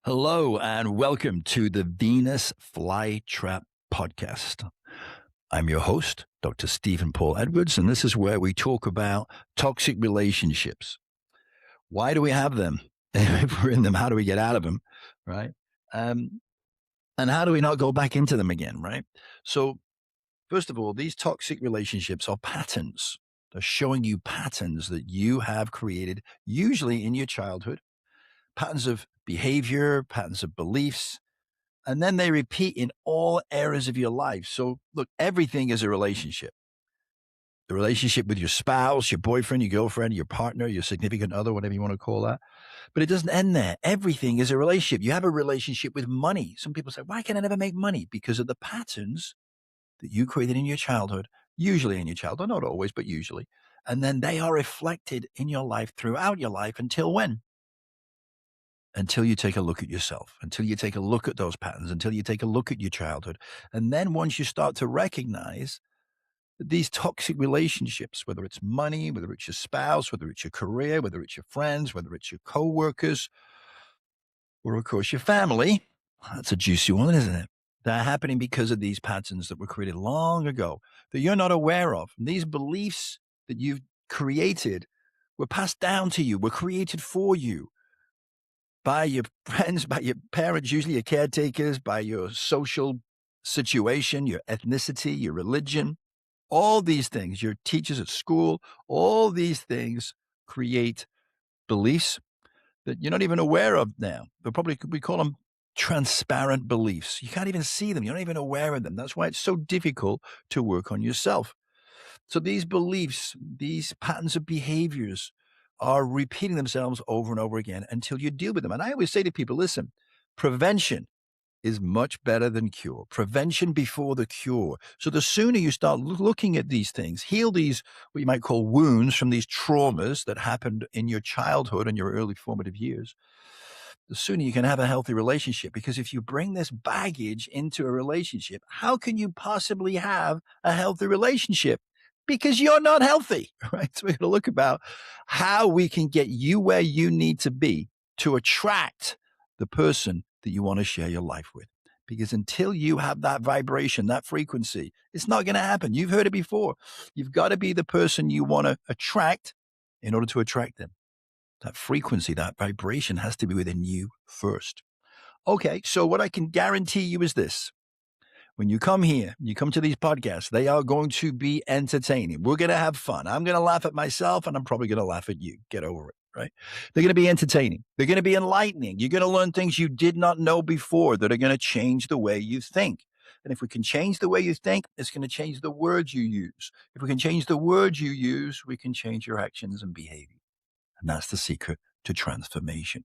Hello and welcome to the Venus Flytrap podcast. I'm your host, Dr. Stephen Paul Edwards, and this is where we talk about toxic relationships. Why do we have them? If we're in them, how do we get out of them? Right? Um, and how do we not go back into them again? Right? So, first of all, these toxic relationships are patterns. They're showing you patterns that you have created, usually in your childhood, patterns of behavior, patterns of beliefs, and then they repeat in all areas of your life. So, look, everything is a relationship. The relationship with your spouse, your boyfriend, your girlfriend, your partner, your significant other, whatever you want to call that. But it doesn't end there. Everything is a relationship. You have a relationship with money. Some people say, why can I never make money? Because of the patterns that you created in your childhood, usually in your childhood, not always, but usually. And then they are reflected in your life throughout your life until when? Until you take a look at yourself, until you take a look at those patterns, until you take a look at your childhood. And then once you start to recognize that these toxic relationships, whether it's money, whether it's your spouse, whether it's your career, whether it's your friends, whether it's your coworkers, or of course your family, that's a juicy one, isn't it? They're happening because of these patterns that were created long ago that you're not aware of. And these beliefs that you've created were passed down to you, were created for you by your friends, by your parents, usually your caretakers, by your social situation, your ethnicity, your religion, all these things, your teachers at school, all these things create beliefs that you're not even aware of now. They're probably, we call them transparent beliefs. You can't even see them. You're not even aware of them. That's why it's so difficult to work on yourself. So these beliefs, these patterns of behaviors are repeating themselves over and over again until you deal with them. And I always say to people, listen, prevention is much better than cure. Prevention before the cure. So the sooner you start looking at these things, heal these, what you might call wounds from these traumas that happened in your childhood and your early formative years, the sooner you can have a healthy relationship. Because if you bring this baggage into a relationship, how can you possibly have a healthy relationship? Because you're not healthy, right? So we're going to look about how we can get you where you need to be to attract the person that you want to share your life with. Because until you have that vibration, that frequency, it's not going to happen. You've heard it before. You've got to be the person you want to attract in order to attract them. That frequency, that vibration has to be within you first. Okay, so what I can guarantee you is this. When you come here, you come to these podcasts, they are going to be entertaining. We're going to have fun. I'm going to laugh at myself and I'm probably going to laugh at you. Get over it, right? They're going to be entertaining. They're going to be enlightening. You're going to learn things you did not know before that are going to change the way you think. And if we can change the way you think, it's going to change the words you use. If we can change the words you use, we can change your actions and behavior. And that's the secret to transformation.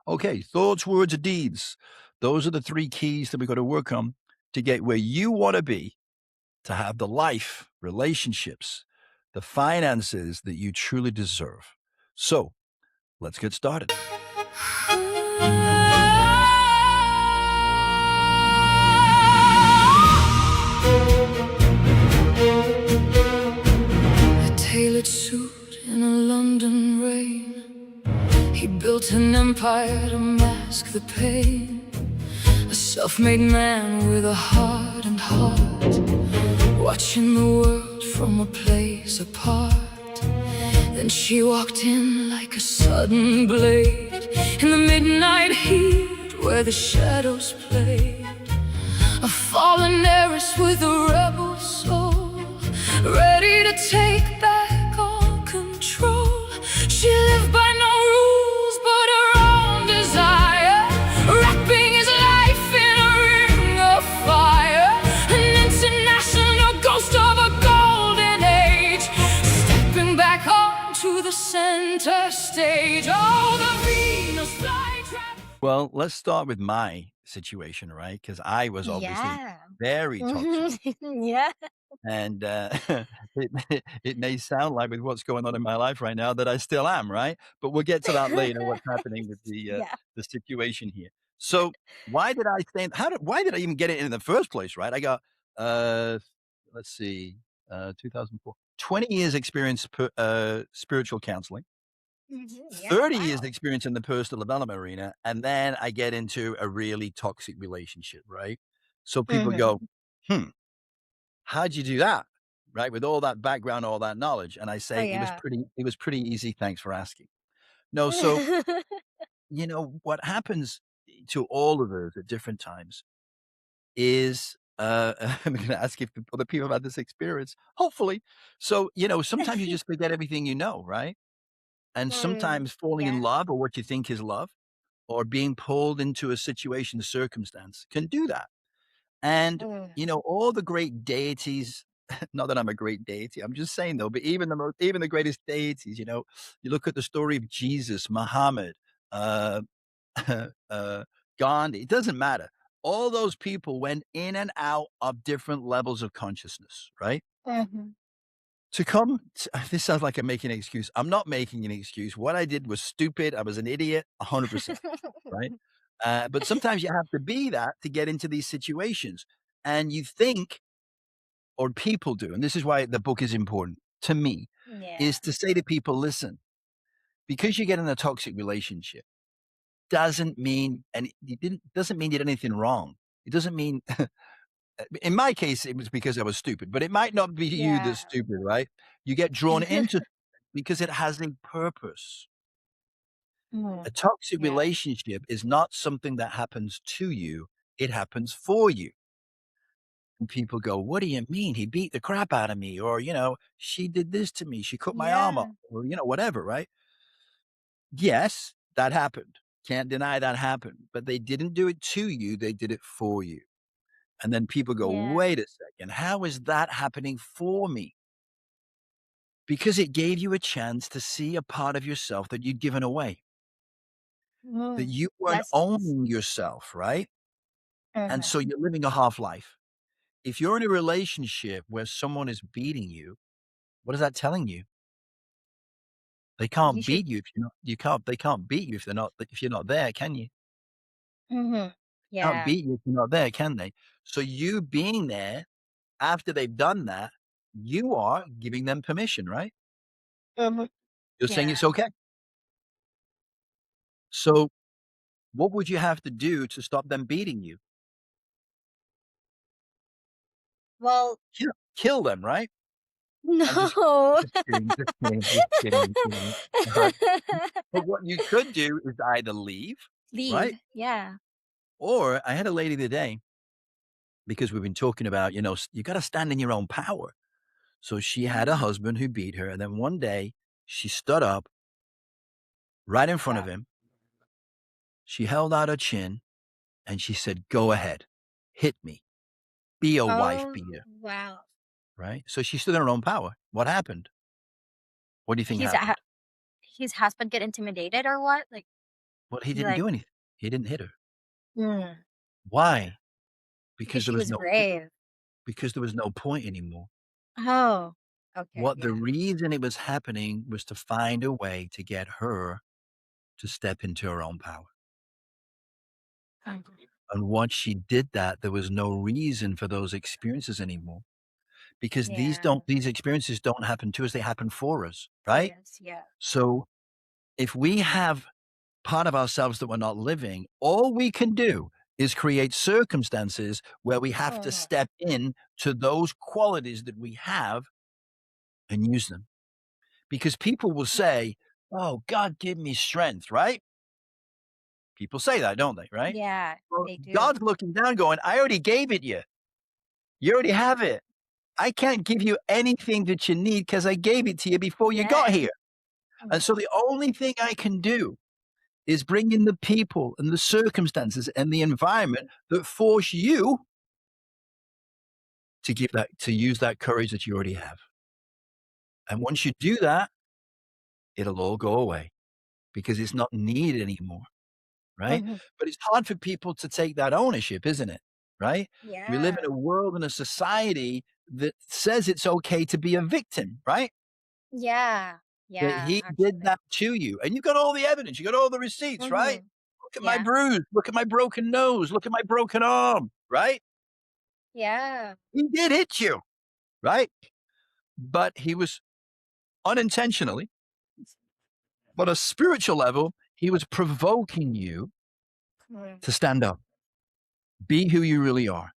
Okay, thoughts, words, or deeds. Those are the three keys that we've got to work on to get where you want to be, to have the life, relationships, the finances that you truly deserve. So let's get started. A tailored suit in a London rain. He built an empire to mask the pain. A self-made man with a heart and heart, watching the world from a place apart. Then she walked in like a sudden blade in the midnight heat where the shadows played. A fallen heiress with a rebel soul, ready to take back all control. She lived by no rules but her own desire, wrapping his life in a ring of fire. An international ghost of a golden age, stepping back onto the center stage. Oh, the Venus flytrap. Well, let's start with my situation, right? Because I was obviously Yeah. very toxic. Yeah. And it may sound like with what's going on in my life right now that I still am, right? But we'll get to that later, what's happening with Yeah. the situation here. So why did I stay why did I even get it in the first place, right? I got, uh, let's see, 2004, 20 years experience spiritual counseling. Yeah, 30 years wow. experience in the personal development arena, and then I get into a really toxic relationship, right? So people Mhm. go, "Hmm, how'd you do that?" Right? With all that background, all that knowledge. And I Oh, say, yeah. it was pretty easy. Thanks for asking. No, so, what happens to all of us at different times is, I'm gonna ask if other people have had this experience, hopefully. So, sometimes you just forget everything you know, right? And sometimes falling in Yeah. love or what you think is love or being pulled into a situation, circumstance can do that. And, Mm. all the great deities, not that I'm a great deity, I'm just saying though, but even the greatest deities, you look at the story of Jesus, Muhammad, uh, uh, Gandhi, it doesn't matter. All those people went in and out of different levels of consciousness, right? Mhm. To come t This sounds like I'm making an excuse. I'm not making an excuse. What I did was stupid. I was an idiot, 100%, right? But sometimes you have to be that to get into these situations. And you think, or people do, and this is why the book is important to me, Yeah. is to say to people, listen, because you get in a toxic relationship doesn't mean, and doesn't mean you did anything wrong. It doesn't mean, in my case, it was because I was stupid, but it might not be you Yeah. that's stupid, right? You get drawn into because it has a purpose. A Mm. toxic Yeah. relationship is not something that happens to you, it happens for you. And people go, "What do you mean? He beat the crap out of me," or, "She did this to me, she cut my arm off," Yeah. or, whatever, right? Yes, that happened. Can't deny that happened, but they didn't do it to you, they did it for you. And then people go, Yeah. "Wait a second, how is that happening for me?" Because it gave you a chance to see a part of yourself that you'd given away, that Mm. you weren't Lessons. owning yourself, right? And Mhm. so you're living a half life. If you're in a relationship where someone is beating you, what is that telling you? They You can't should. beat you if you're not you can't they can't beat you if you're not there, can you? Mhm. Can't Yeah. beat you if you're not there, can they? So you being there after they've done that, you are giving them permission, right? Mhm. You're saying it's Yeah. okay. So what would you have to do to stop them beating you? Well, Kill them, right? I'm no. just kidding, just kidding, just kidding, uh But what you could do is either leave, Leave. right? Yeah. Or I had a lady today, because we've been talking about, you gotta stand in your own power. So she had a Mhm. husband who beat her, and then one day she stood up right in front of Wow. him. She held out her chin and she said, "Go ahead, hit me, be a wife Oh, beater," wow. right? So she stood in her own power. What happened? What do you think His ha happened? his husband get intimidated or what? Like, Well, he he didn't like do anything. He didn't hit her. mm, Why? because Because there she was was no brave. point anymore. Oh, okay, What the yeah. reason it was happening was to find a way to get her to step into her own power. Mhm. And once she did that, there was no reason for those experiences anymore, because Yeah. these experiences don't happen to us, they happen for us, For right? us, yeah. So, if we have part of ourselves that we're not living, all we can do is create circumstances where we have to Mhm. step in to those qualities that we have and use them. Because people will Yeah. say, "Oh, God, give me strength," right? People say that, don't they, right? Yeah, Well, they do. God's looking down going, "I already gave it you. You already have it. I can't give you anything that you need because I gave it to you before you got Yeah. here. And Mhm. so the only thing I can do is bring in the people and the circumstances and the environment that force you to use that courage that you already have. And once you do that, it'll all go away because it's not needed anymore, right? Mhm. But it's hard for people to take that ownership, isn't it? Right? We live in Yeah. a world and a society that says it's okay to be a victim, right? Yeah. That Yeah, he did actually. that to you, and you got all the evidence, you got all the receipts, right? Mhm. "Look at my Yeah. bruise, look at my broken nose, look at my broken arm," right? Yeah. He did hit you, right? But he was unintentionally But on a spiritual level, he was provoking you to stand up, be who you really are,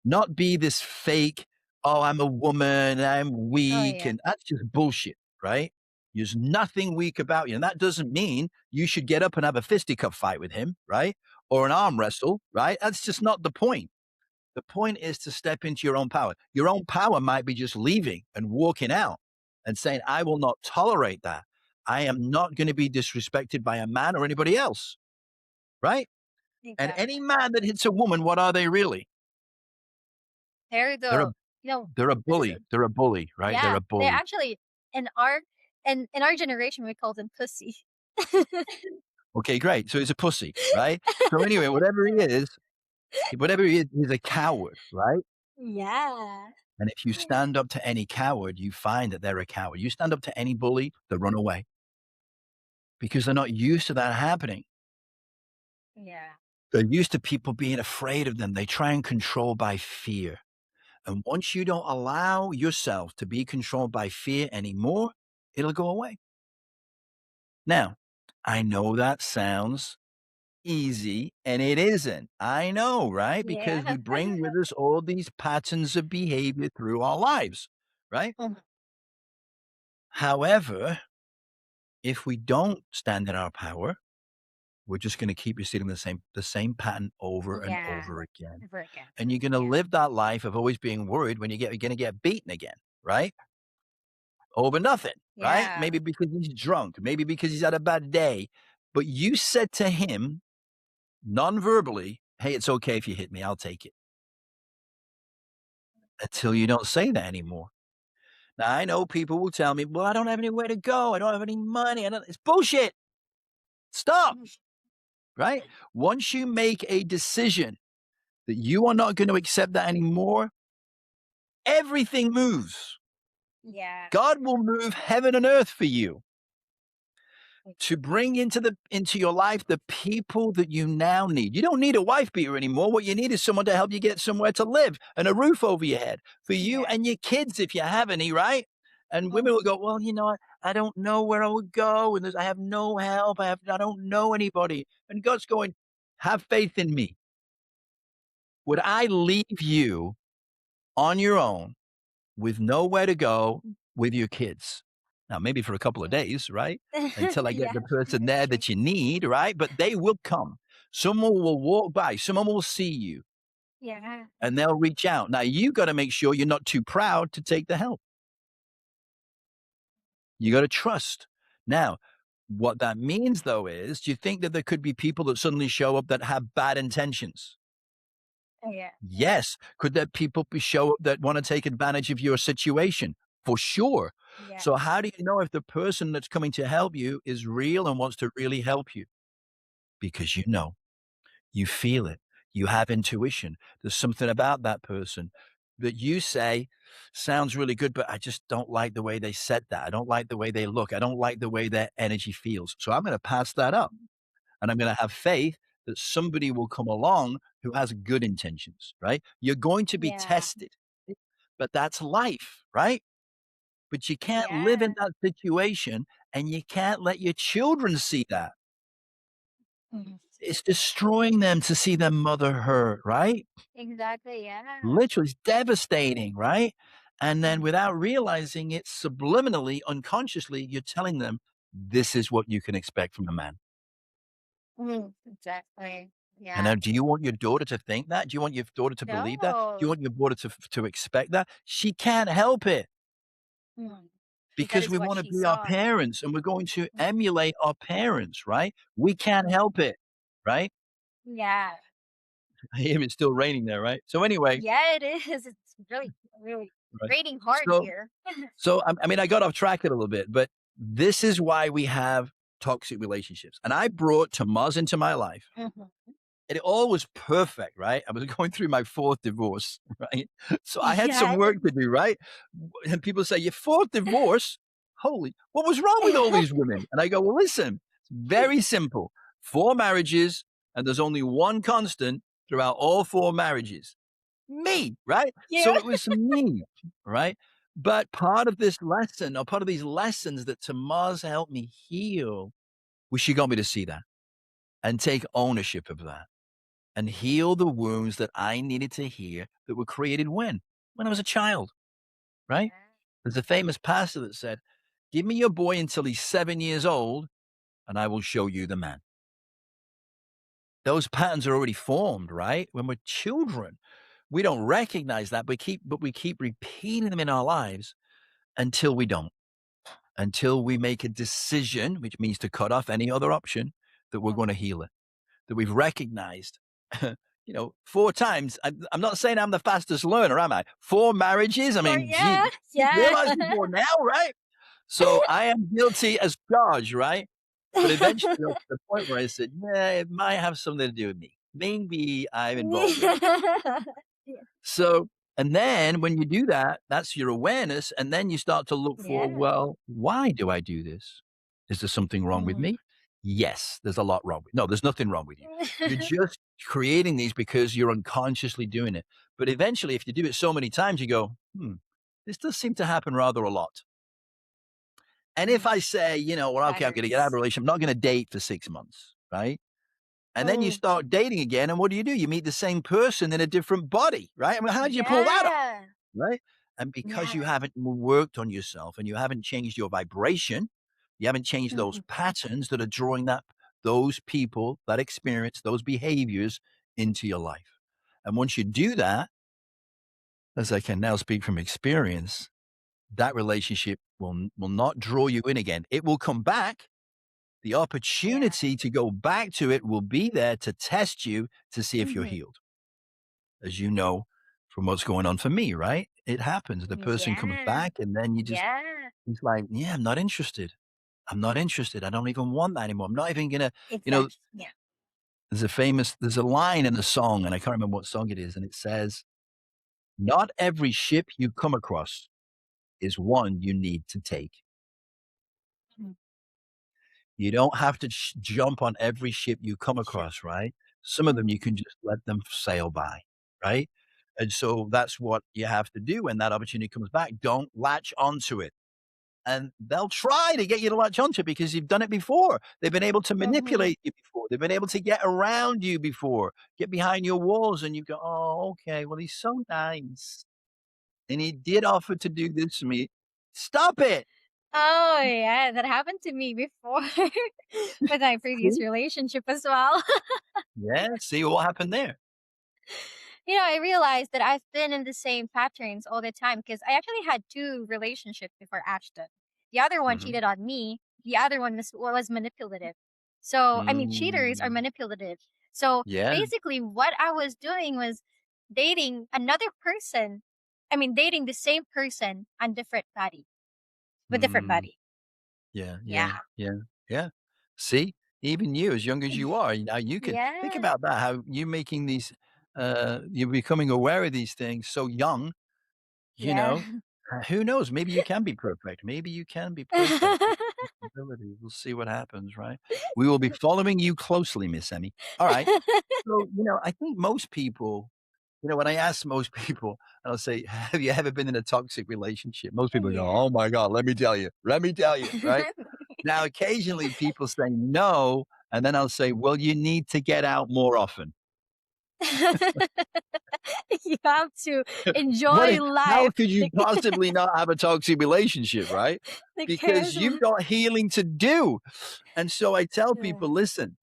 not be this fake, oh, I'm a woman, I'm Oh, weak. yeah. And that's just bullshit, right? There's nothing weak about you. And that doesn't mean you should get up and have a fisticuff fight with him, right? Or an arm wrestle, right? That's just not the point. The point is to step into your own power. Your own power might be just leaving and walking out and saying, I will not tolerate that. I am not going to be disrespected by a man or anybody else, right? And Exactly. any man that hits a woman, what are they really? They're They're a the you know, they're a this is bully. They're a bully, right? They're yeah, a they're bully. actually in our in our generation, we call them pussy. Okay, great. So he's a pussy, right? So anyway, whatever he is, he's a coward, right? Yeah. And if you stand up to any coward, you find that they're a coward. You stand up to any bully, they run away because they're not used to that happening. Yeah. They're used to people being afraid of them. They try and control by fear. And once you don't allow yourself to be controlled by fear anymore, it'll go away. Now, I know that sounds easy and it isn't. I know, right? Because Yeah. we bring with us all these patterns of behavior through our lives, right? Mhm. However, if we don't stand in our power, we're just going to keep repeating the same pattern over and Yeah. over again. Never again. And you're going to Yeah. live that life of always being worried when you're going to get beaten again, right? Over nothing, right? Yeah. Maybe because he's drunk, maybe because he's had a bad day. But you said to him non-verbally, hey, it's okay if you hit me, I'll take it. Until you don't say that anymore. Now, I know people will tell me, well, I don't have anywhere to go. I don't have any money. It's bullshit. Stop, right? Once you make a decision that you are not going to accept that anymore, everything moves. Yeah. God will move heaven and earth for you to bring into your life the people that you now need. You don't need a wife beater anymore. What you need is someone to help you get somewhere to live and a roof over your head for you Yeah. and your kids if you have any, right? And women will go, well, I don't know where I would go, and I have no help. I don't know anybody. And God's going, have faith in me. Would I leave you on your own with nowhere to go with your kids? Now, maybe for a couple of days, right? Until I get Yeah. the person there That's true. that you need, right? But they will come. Someone will walk by, someone will see you, Yeah. and they'll reach out. Now, you got to make sure you're not too proud to take the help. You got to trust. Now, what that means, though, is do you think that there could be people that suddenly show up that have bad intentions? Yeah. Yes. Could there show up that want to take advantage of your situation? For sure. Yeah. So how do you know if the person that's coming to help you is real and wants to really help you? Because you feel it. You have intuition. There's something about that person that you say sounds really good, but I just don't like the way they said that. I don't like the way they look. I don't like the way their energy feels. So I'm going to pass that up. And I'm going to have faith that somebody will come along who has good intentions, right? You're going to be Yeah. tested, but that's life, right? But you can't live in Yeah. that situation and you can't let your children see that. Mhm. It's destroying them to see their mother hurt, right? Exactly. Yeah. Literally, it's devastating, right? And then Mhm. without realizing it subliminally, unconsciously, you're telling them, this is what you can expect from a man. Exactly. And Yeah. now, do you want your daughter to think that? Do you want your daughter to believe that? Do you No. want your daughter to expect that? She can't help it That because is we what want to she be our saw. parents and we're going to Mm. emulate our parents, right? We can't help it, right? Yeah. I hear it's still raining there, right? So anyway, Yeah, it is. It's really, really right. raining hard So, here. so I got off track a little bit, but this is why we have toxic relationships. And I brought Tamaz into my life. Mhm. And it all was perfect, right? I was going through my fourth divorce, right? So I had some Yeah. work to do, right? And people say, your fourth divorce? Holy, what was wrong with all these women? And I go, well, listen, it's very simple. 4 marriages, and there's only one constant throughout all 4 marriages. Me, right? Yeah. So it was me, right? But part of this lesson, or part of these lessons that Tamaz helped me heal, was she got me to see that and take ownership of that and heal the wounds that I needed to heal that were created when? When I was a child, right? Yeah. There's a famous pastor that said, "Give me your boy until he's 7 years old, and I will show you the man." Those patterns are already formed, right? When we're children, we don't recognize that, but we keep repeating them in our lives until we don't. Until we make a decision, which means to cut off any other option, that we're going to Mhm. heal it, that we've recognized, 4 times. I'm not saying I'm the fastest learner, am I? 4 marriages. I Or mean, gee, yeah, you yeah. realize more now, right? So I am guilty as charged, right? But eventually got to the point where I said, yeah, it might have something to do with me. Maybe I'm involved in it. Yeah. So, and then when you do that, that's your awareness. And then you start to look for, Yeah. well, why do I do this? Is there something wrong with Mhm. me? Yes, there's a lot wrong with No, there's nothing wrong with you. You're just creating these because you're unconsciously doing it. But eventually, if you do it so many times, you go, this does seem to happen rather a lot. And if Mhm. I say, well, okay, I'm going to get out of a Patterns. relationship, I'm not going to date for 6 months, right? And then you Oh, start dating again. And what do? You meet the same person in a different body, right? I mean, how did you pull that off? yeah. Right? And because you Yeah. haven't worked on yourself and you haven't changed your vibration, you haven't changed those Mhm. patterns that are drawing those people, that experience, those behaviors into your life. And once you do that, as I can now speak from experience, that relationship will not draw you in again. It will come back. The Yeah. opportunity to go back to it will be there to test you to see if you're Mhm. healed. As you know from what's going on for me, right? It happens. The person comes Yeah. back and then Yeah. it's like, yeah, I'm not interested. I'm not interested. I don't even want that anymore. I'm not even gonna, you know, Exactly. Yeah. there's a line in a song, and I can't remember what song it is, and it says, "Not every ship you come across is one you need to take. Mhm. You don't have to jump on every ship you come Sure. across, right? Some of them you Mhm. can just let them sail by, right? And so that's what you have to do when that opportunity comes back. Don't latch onto it. And they'll try to get you to latch onto it because you've done it before. They've been able to Mhm. manipulate you before. They've been able to get around you before, get behind your walls, and you go, "Oh, okay. Well, he's so nice, and he did offer to do this to me. Stop it." Oh, yeah, that happened to me before with my previous See? relationship as well. Yeah. See what happened there. I realized that I've been in the same patterns all the time because I actually had 2 relationships before Ashton. The other one Hmm. cheated on me, the other one was manipulative. So, I mean, cheaters are Mm. manipulative. So, Yeah. basically what I was doing was dating another person. I mean, dating the same person on different body, with different Mm. body. Yeah. Yeah. Yeah. Yeah. Yeah. See, even you, as young as you are, now you can think Yeah. about that. How you making these, you're becoming aware of these things so young. You Yeah. know, who knows? Maybe you can be perfect. Maybe you can be perfect. It's a possibility. We'll see what happens, right? We will be following you closely, Miss Emmy. All right. So, I think most people, when I ask most people, I'll say, "Have you ever been in a toxic relationship?" Most people go, Yeah. "Oh my God, let me tell you. Let me tell you." Right? Now, occasionally people say no, and then I'll say, "Well, you need to get out more often." You have to What enjoy is How life. could you The possibly not have a toxic relationship, right? the Because chaos you've of got healing to do. And so I tell yeah. people, listen,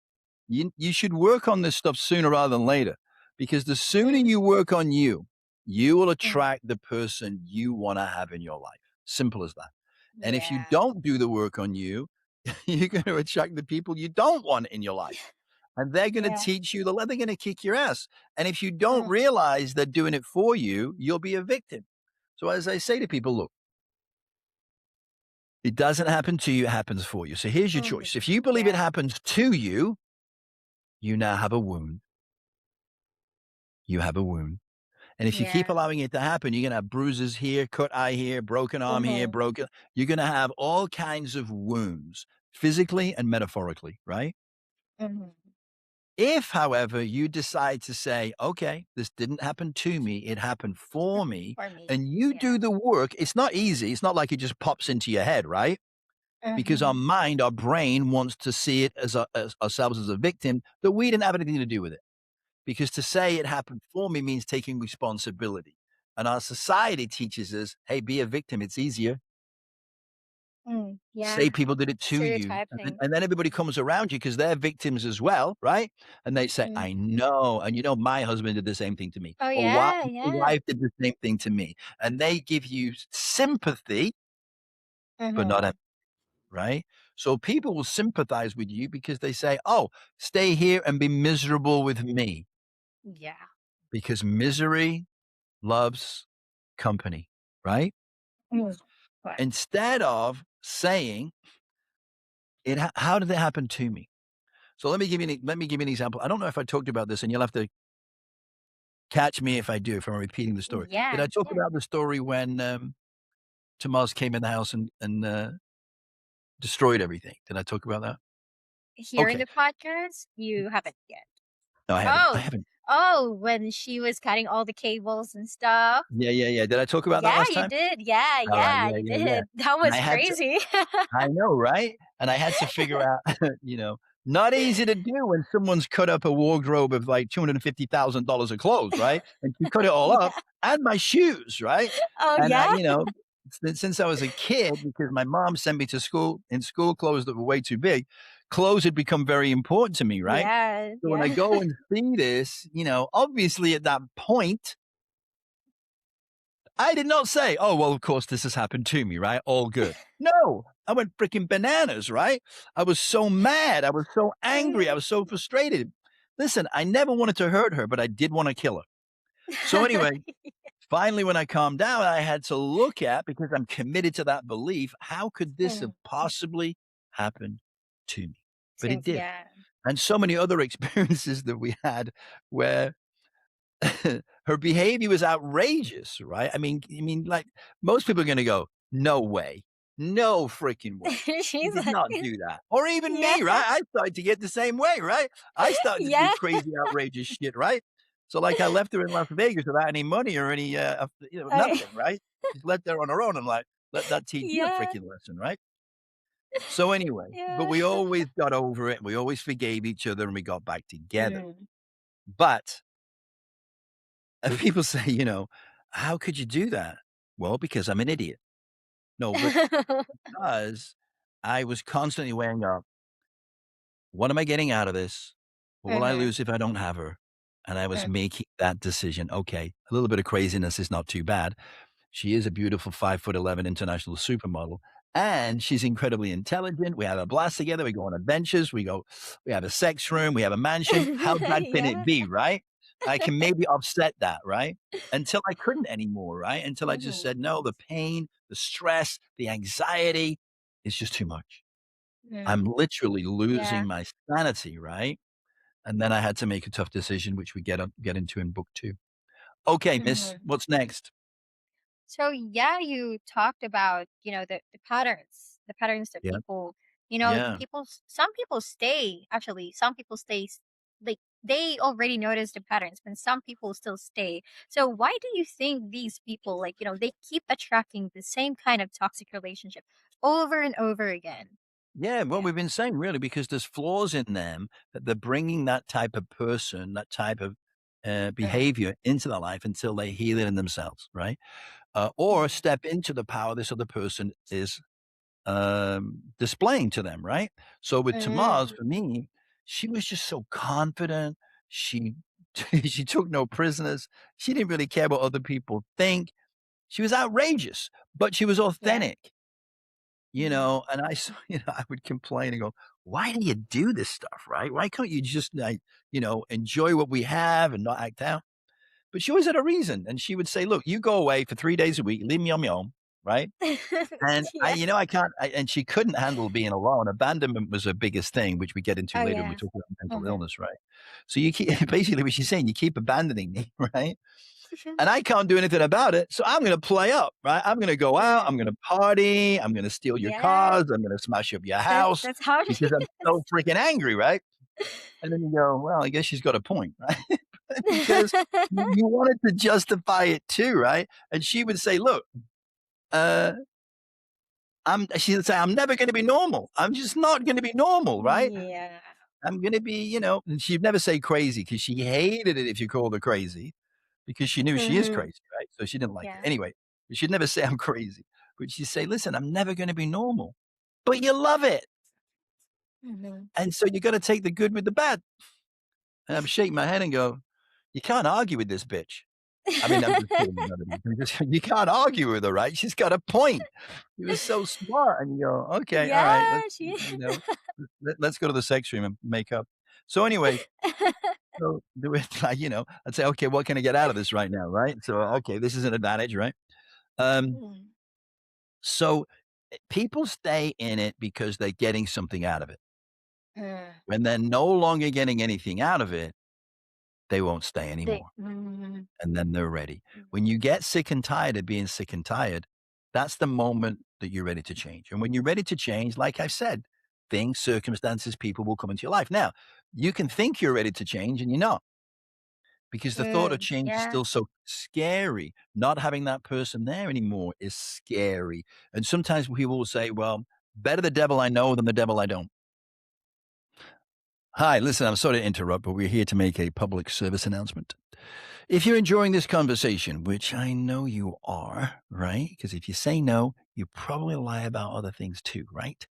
you should work on this stuff sooner rather than later. Because the sooner Mm, you work on you, you will mhm. attract the person you want to have in your life. Simple as that. And if you Yeah. don't do the work on you, you're going to attract the people you don't want in your life. And they're going to Yeah. teach you they're going to kick your ass. And if you don't Mm, realize they're doing it for you, you'll be a victim. So as I say to people, look, it doesn't happen to you, it happens for you. So here's your mhm. choice. If you believe it Yeah. happens to you, you now have a wound. You have a wound. And if you keep Yeah. allowing it to happen, you're going to have bruises here, cut eye here, broken arm here, Mhm. broken. You're going to have all kinds of wounds, physically and metaphorically, right? Mhm. If, however, you decide to say, okay, this didn't happen to me, it happened for me, For me. and you Yeah. do the work, it's not easy. It's not like it just pops into your head, right? Because our Mhm. mind, our brain wants to see it as ourselves as a victim that we didn't have anything to do with it. Because to say it happened for me means taking responsibility. And our society teaches us, hey, be a victim. It's easier. Yeah. Say people did it to you. Stereotyping. And then everybody comes around you because they're victims as well, right? And they say, I Mhm. know. And my husband did the same thing to me. Oh, Or yeah, my yeah. wife did the same thing to me. And they give you sympathy, but not Mhm. empathy, right? So people will sympathize with you because they say, oh, stay here and be miserable with me Yeah. because misery loves company, right? Mm. Right. Instead of saying, how did it happen to me? So let me give you an example. I don't know if I talked about this, and you'll have to catch me if I do, if I'm repeating the story. Did Yeah, I talk yeah. about the story when Tomas came in the house and destroyed everything? Did I talk about that? Here in Okay. the podcast, you haven't yet. No, I haven't. I Oh, haven't. oh, when she was cutting all the cables and stuff. Yeah, yeah, yeah. Did I talk about that Yeah, last you time? did. Yeah, All right. yeah, Yeah, you yeah, yeah. did. That And was I had to. crazy. I know, right? And I had to figure out, not easy to do when someone's cut up a wardrobe of like $250,000 of clothes, right? And she cut it all up Yeah. and my shoes, right? Oh, And yeah? since I was a kid, because my mom sent me to school in school clothes that were way too big, clothes had become very important to me, right? Yeah, So when I yeah. go and see this, obviously at that point, I did not say, "Oh, well, of course, this has happened to me, right? All good." No, I went freaking bananas, right? I was so mad. I was so angry. I was so frustrated. Listen, I never wanted to hurt her, but I did want to kill her. So anyway, finally, when I calmed down, I had to look at, because I'm committed to that belief, how could this have Mm, possibly happened to me? But it did. yeah. And so many other experiences that we had where her behavior was outrageous, right? I mean, like most people are going to go, "No way, no freaking way." She She's did like not do that, or even yeah, me, right? I started to get the same way, right? I started to do yeah. crazy, outrageous shit, right? So, like, I left her in Las Vegas without any money or any, I nothing, right? Just left her on her own. I'm like, let that teach you a yeah, freaking lesson, right? So anyway, but yeah. we always got over it. We always forgave each other, and we got back together. Mm. But and people say, "How could you do that?" Well, because I'm an idiot. No, but because I was constantly weighing up, what am I getting out of this? What will I Mhm, lose if I don't have her? And I was mm. making that decision. Okay, a little bit of craziness is not too bad. She is a beautiful 5'11" international supermodel, and she's incredibly intelligent. We have a blast together. We go on adventures. We have a sex room. We have a mansion. How bad can it Yeah. be, right? I can maybe offset that, right? Until I couldn't anymore, right? Until I just Mhm, said, no, the pain, the stress, the anxiety is just too much. I'm mm. literally Yeah. losing my sanity, right? And then I had to make a tough decision, which we get into in book 2. Okay, miss, Mhm. what's next? So yeah, you talked about, the patterns that Yeah, people, yeah. some people stay, actually, some people stay, like they already notice the patterns, but some people still stay. So why do you think these people, like, they keep attracting the same kind of toxic relationship over and over again? Yeah, well, Yeah. we've been saying really because there's flaws in them that they're bringing that type of person, that type of Mm, behavior into their life until they heal it in themselves, right? Or mm, step into the power this other person is displaying to them, right? So with Tamaz, mm, for me, she was just so confident. She she took no prisoners. She didn't really care what other people think. She was outrageous, but she was yeah. authentic. Mm, And I would complain and go, "Why do you do this stuff, right? Why can't you just, like, enjoy what we have and not act out?" But she always had a reason, and she would say, "Look, you go away for 3 days a week, leave me on my own," right? And yeah. I can't and she couldn't handle being alone. Abandonment was her biggest thing, which we get into Oh later when we yeah. talk about mental Hmm. illness, right? So you keep basically what she's saying, you keep abandoning me, right? And I can't do anything about it, so I'm gonna play up, right? I'm gonna go out, I'm Mm, gonna party, I'm gonna steal your yeah. cars, I'm gonna smash up your That house that's how she because I'm is. so freaking angry, right? And then you go, well, I guess she's got a point, right? Because you wanted to justify it too, right? And she would say, look, uh, she'd say, I'm never going to be normal. I'm just not going to be normal, right? Yeah. I'm going to be, and she'd never say crazy because she hated it if you called her crazy because she knew she is Mm-hmm. crazy, right? So she didn't like it. Yeah. Anyway, she'd never say I'm crazy, but she'd say, listen, I'm never going to be normal, but you love it. Mm-hmm. And so you got to take the good with the bad. And I'm shaking my head and go, you can't argue with this bitch. I mean, I'm just kidding. You can't argue with her, right? She's got a point. He was so smart. And you go, okay, all right, Yeah, she let's go to the sex room and make up. So anyway, so do it, I'd say, okay, what can I get out of this right now, right? So, okay, this is an advantage, right? Um, Mm. so people stay in it because they're getting something out of it. Mm. When they're no longer getting anything out of it, they won't stay They anymore. mm, And then they're ready. mm, When you get sick and tired of being sick and tired, that's the moment that you're ready to change. And when you're ready to change, like I've said, things, circumstances, people will come into your life. Now, you can think you're ready to change and you're not because the thought of change is yeah. still so scary. Not having that person there anymore is scary. And sometimes people will say, well, better the devil I know than the devil I don't. Hi, listen, I'm sorry to interrupt, but we're here to make a public service announcement. If you're enjoying this conversation, which I know you are, right? Because if you say no, you probably lie about other things too, right?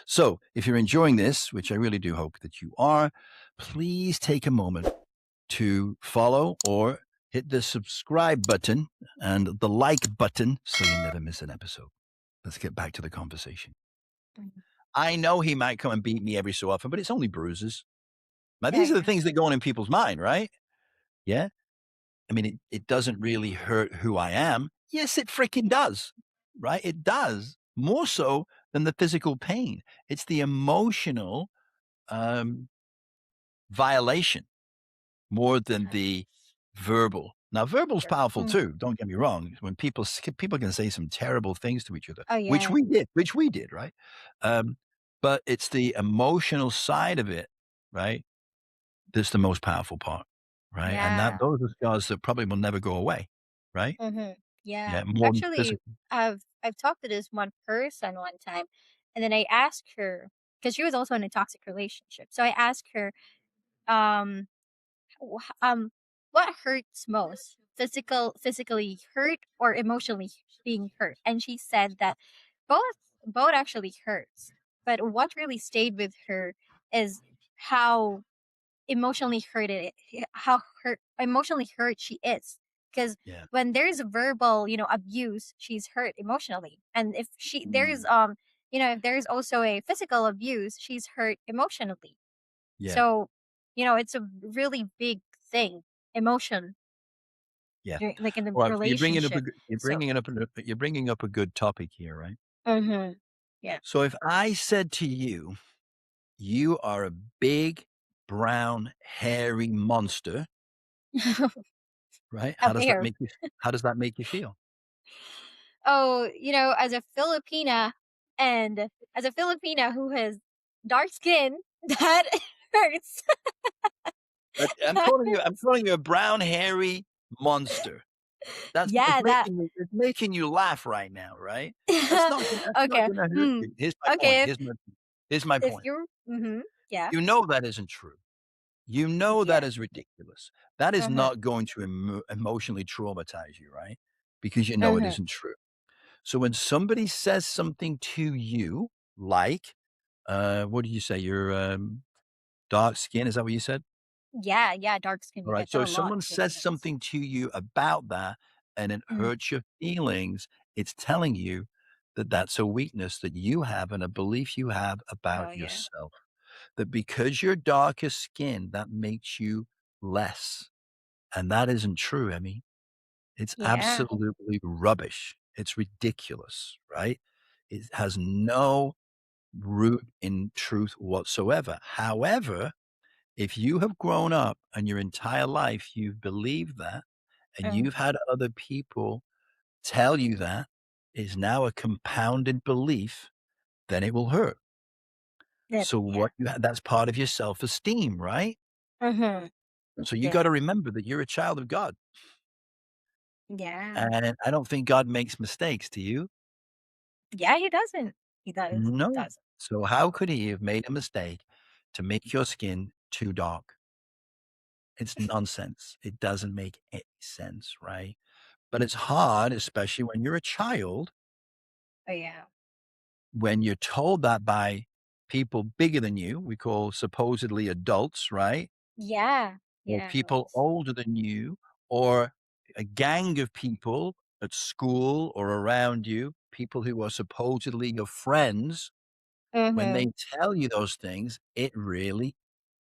So if you're enjoying this, which I really do hope that you are, please take a moment to follow or hit the subscribe button and the like button so you never miss an episode. Let's get back to the conversation. Mhm. I know he might come and beat me every so often, but it's only bruises. Now, Yeah, these are the yeah. things that go on in people's mind, right? Yeah. I mean, it doesn't really hurt who I am. Yes, it freaking does, right? It does more so than the physical pain. It's the emotional um, violation more than Uh, the verbal. Now, verbal's sure. powerful Mm. too. Don't get me wrong. When people can say some terrible things to each other, Oh, yeah. which we did, right? Um, but it's the emotional side of it, right? That's the most powerful part, right? And that Yeah. those are scars that probably will never go away, right? Mhm. Yeah. Yeah, more than Actually, physical. I've talked to this one person one time, and then I asked her because she was also in a toxic relationship. So I asked her, um, what hurts most? Physically hurt or emotionally being hurt? And she said that both both actually hurts. But what really stayed with her is how how hurt emotionally hurt she is, because Yeah. when there's verbal abuse, she's hurt emotionally, and if she there's Mm, if there's also a physical abuse, she's hurt emotionally. yeah, So it's a really big thing, emotion, yeah. like in the Well, relationship. So you're bringing up a good topic here, right? mhm. Yeah. So if I said to you, "You are a big, brown, hairy monster," right? A bear. How does that make you feel? Oh, as a Filipina, and as a Filipina who has dark skin, that hurts. But I'm calling you a brown, hairy monster. Yeah, that. It's making you laugh right now, right? That's not Okay. gonna hurt Mm. you. Here's my point. Okay. Here's my If point. you're, yeah. You know that isn't true. You know that Yeah. is ridiculous. That is Uh-huh. not going to emotionally traumatize you, right? Because you know it Uh-huh. isn't true. So when somebody says something to you, like, what did you say? Your dark skin, is that what you said? Yeah, yeah, dark skin. All You right. get that So a if lot someone in says Filipinos. something to you about that and it Mhm. hurts your feelings, it's telling you that that's a weakness that you have and a belief you have Oh about yeah. yourself. That because you're darker skinned, that makes you less. And that isn't true, Emmy. It's Yeah. absolutely rubbish. It's ridiculous, right? It has no root in truth whatsoever. However, if you have grown up and your entire life you've believed that, and Mm. you've had other people tell you that is now a compounded belief, then it will hurt. So Yeah. that's part of your self-esteem, right? Mm-hmm. So you Yeah. gotta remember that you're a child of God, Yeah. and I don't think God makes mistakes, do you? Yeah, he doesn't. He No. doesn't. So how could he have made a mistake to make your skin too dark? It's nonsense. It doesn't make any sense, right? But it's hard, especially when you're a child, Oh yeah. when you're told that by people bigger than you, we call supposedly adults, right? Yeah. Or Yeah. people older than you, or a gang of people at school or around you, people who are supposedly your friends, when Mm-hmm. they tell you those things, it really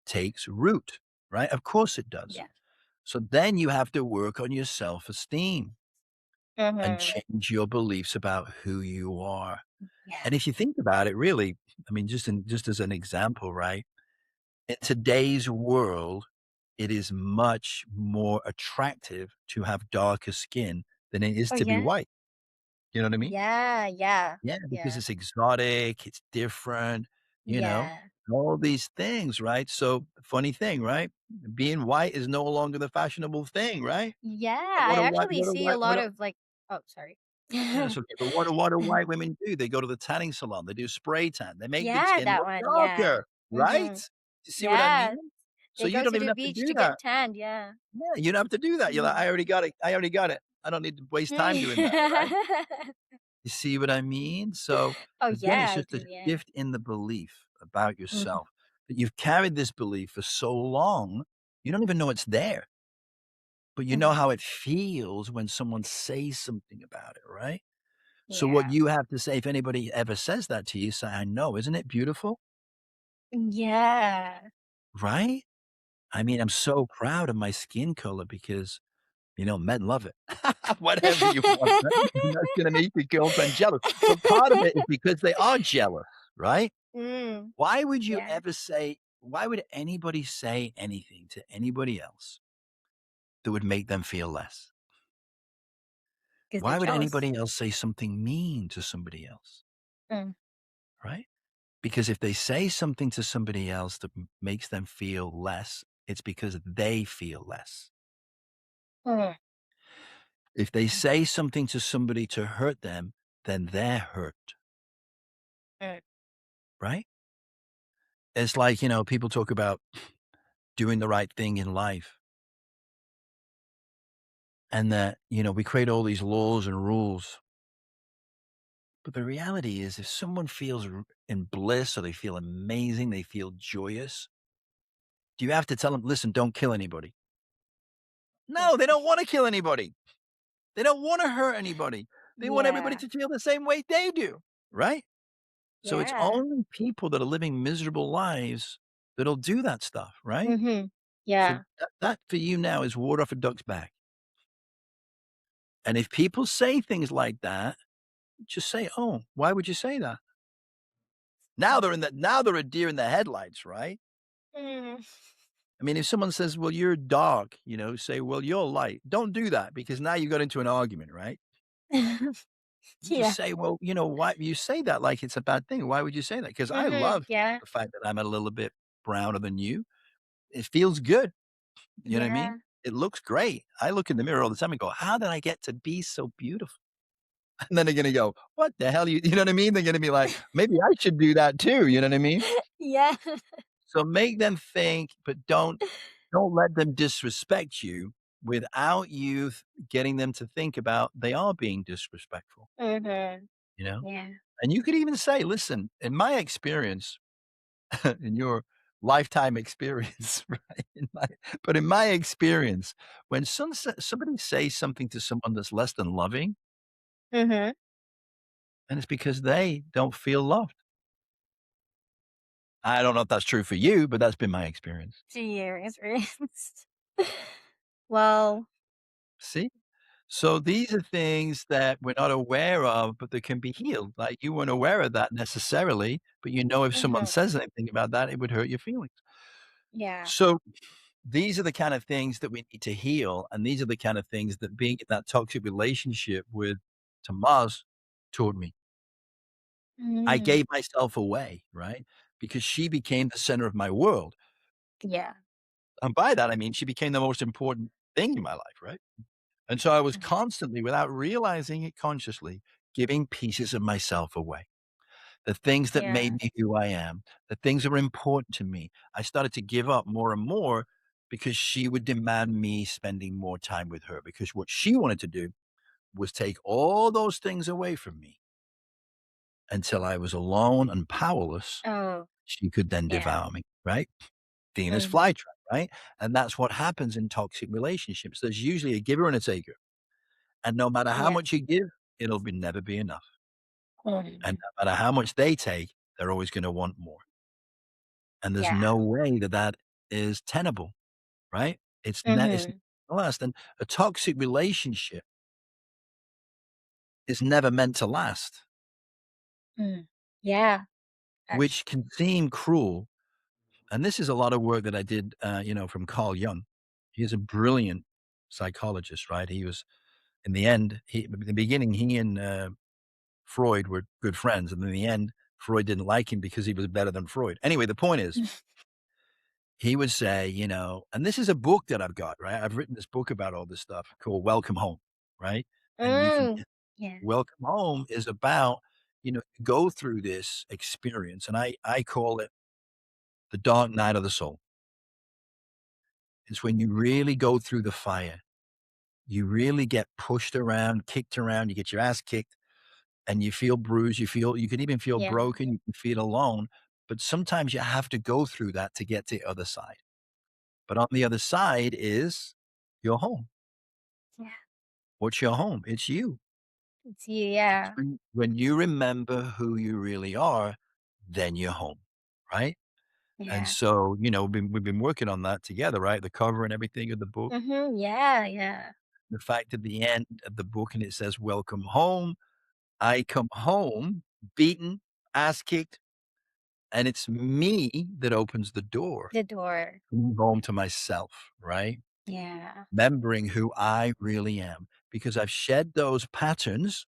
takes root, right? Of course it does. Yeah. So then you have to work on your self-esteem and Mm-hmm. change your beliefs about who you are. Yeah. And if you think about it, really, I mean, just as an example, right? In today's world, it is much more attractive to have darker skin than it is Oh to be yeah. white. You know what I mean? Yeah. Yeah. Yeah, because Yeah. it's exotic, it's different, you know, Yeah. all these things, right? So, funny thing, right? Being white is no longer the fashionable thing, right? Yeah. And I actually what a see a white lot of like. Oh, sorry. yeah, that's okay, but what do white women do? They go to the tanning salon, they do spray tan, they make their Yeah, skin that look one. Yeah. darker, right? Mm-hmm. You see what I Yeah. mean? So They you go don't to even the have to beach do to get that. tanned. Yeah. Yeah, you don't have to do that. You're like, Mhm. "I already got it. I already got it. I don't need to waste time doing that," right? You see what I mean? So, Oh, again, yeah, it's I just a do, yeah. shift in the belief about Mhm. yourself, that you've carried this belief for so long, you don't even know it's there, but you know Mhm. how it feels when someone says something about it, right? So what Yeah. you have to say, if anybody ever says that to you, say, "I know, isn't it beautiful?" Yeah. Right? I mean, I'm so proud of my skin color because, men love it. Whatever you want, right? That's gonna make your girlfriend jealous, but part of it is because they are jealous, right? Mm. Yeah. Why would anybody say anything to anybody else that would make them feel less? Because 'cause they're Why would jealous. anybody else say something mean to somebody else, Mm. right? Because if they say something to somebody else that makes them feel less, it's because they feel less. Mm. If they say something to somebody to hurt them, then they're hurt, Mm. right? It's like, people talk about doing the right thing in life and that, we create all these laws and rules. But the reality is, if someone feels in bliss or they feel amazing, they feel joyous, do you have to tell them, listen, don't kill anybody? Mm. No, they don't want to kill anybody. They don't want to hurt anybody. They want everybody Yeah. to feel the same way they do, right? So it's Yeah. only people that are living miserable lives that'll do that stuff, right? Mhm. So Yeah. that for you now is water off a duck's back. And if people say things like that, just say, "Oh, why would you say that?" Now they're a deer in the headlights, right? Mm. I mean, if someone says, "Well, you're dark," say, "Well, you're light." Don't do that because now you got into an argument, right? Just Yeah. say, "Well, why you say that like it's a bad thing. Why would you say that?" Because I Mhm. love Yeah. the fact that I'm a little bit browner than you. It feels good. You know what I mean? Yeah. It looks great. I look in the mirror all the time and go, "How did I get to be so beautiful?" And then they're gonna go, "What the hell you" you know what I mean? They're gonna be like, "Maybe I should do that too." You know what I mean? Yeah. So make them think, but don't let them disrespect you without you getting them to think about they are being disrespectful, Mhm. you know? Yeah. And you could even say, "Listen, in my experience, in your lifetime experience, right? In my experience, when somebody says something to someone that's less than loving, Mhm. and it's because they don't feel loved." I don't know if that's true for you, but that's been my experience. Your experience. Well. See? So these are things that we're not aware of, but that can be healed. Like you weren't aware of that necessarily, but if someone Mhm. says anything about that, it would hurt your feelings. Yeah. So these are the kind of things that we need to heal. And these are the kind of things that being in that toxic relationship with Tomas taught me. I Mm. gave myself away, right? because she became the center of my world. Yeah. And by that, I mean she became the most important thing in my life, right? And so I was Mm. constantly, without realizing it consciously, giving pieces of myself away. The things that Yeah. made me who I am, the things that were important to me. I started to give up more and more because she would demand me spending more time with her because what she wanted to do was take all those things away from me until I was alone and powerless. Oh, She could then yeah. devour me, right? Venus Mhm. flytrap, right? And that's what happens in toxic relationships. There's usually a giver and a taker. And no matter how Yeah. much you give, it'll be never be enough. And Mhm. no matter how much they take, they're always going to want more. And there's Yeah. no way that that is tenable, right? It's Mhm. last. And a toxic relationship is never meant to last, Mm. Yeah, which actually. can seem cruel. And this is a lot of work that I did, from Carl Jung. He is a brilliant psychologist, right? He was, in the end, in the beginning, he and Freud were good friends. And in the end, Freud didn't like him because he was better than Freud. Anyway, the point is, he would say, and this is a book that I've got, right? I've written this book about all this stuff called Welcome Home, right? And you can Mm. Yeah. Welcome Home is about, go through this experience. And I call it the dark night of the soul. It's when you really go through the fire. You really get pushed around, kicked around, you get your ass kicked and you feel bruised. You can even feel Yeah. broken. You can feel alone. But sometimes you have to go through that to get to the other side. But on the other side is your home. Yeah. What's your home? It's you. It's you, It's yeah. when you remember who you really are, then you're home, right? And Yeah. so, we've been working on that together, right? The cover and everything of the book. Mhm. Yeah, yeah. The fact at the end of the book and it says, "Welcome home." I come home beaten, ass kicked, and it's me that opens the door The door. home to myself, right? Yeah. Remembering who I really am because I've shed those patterns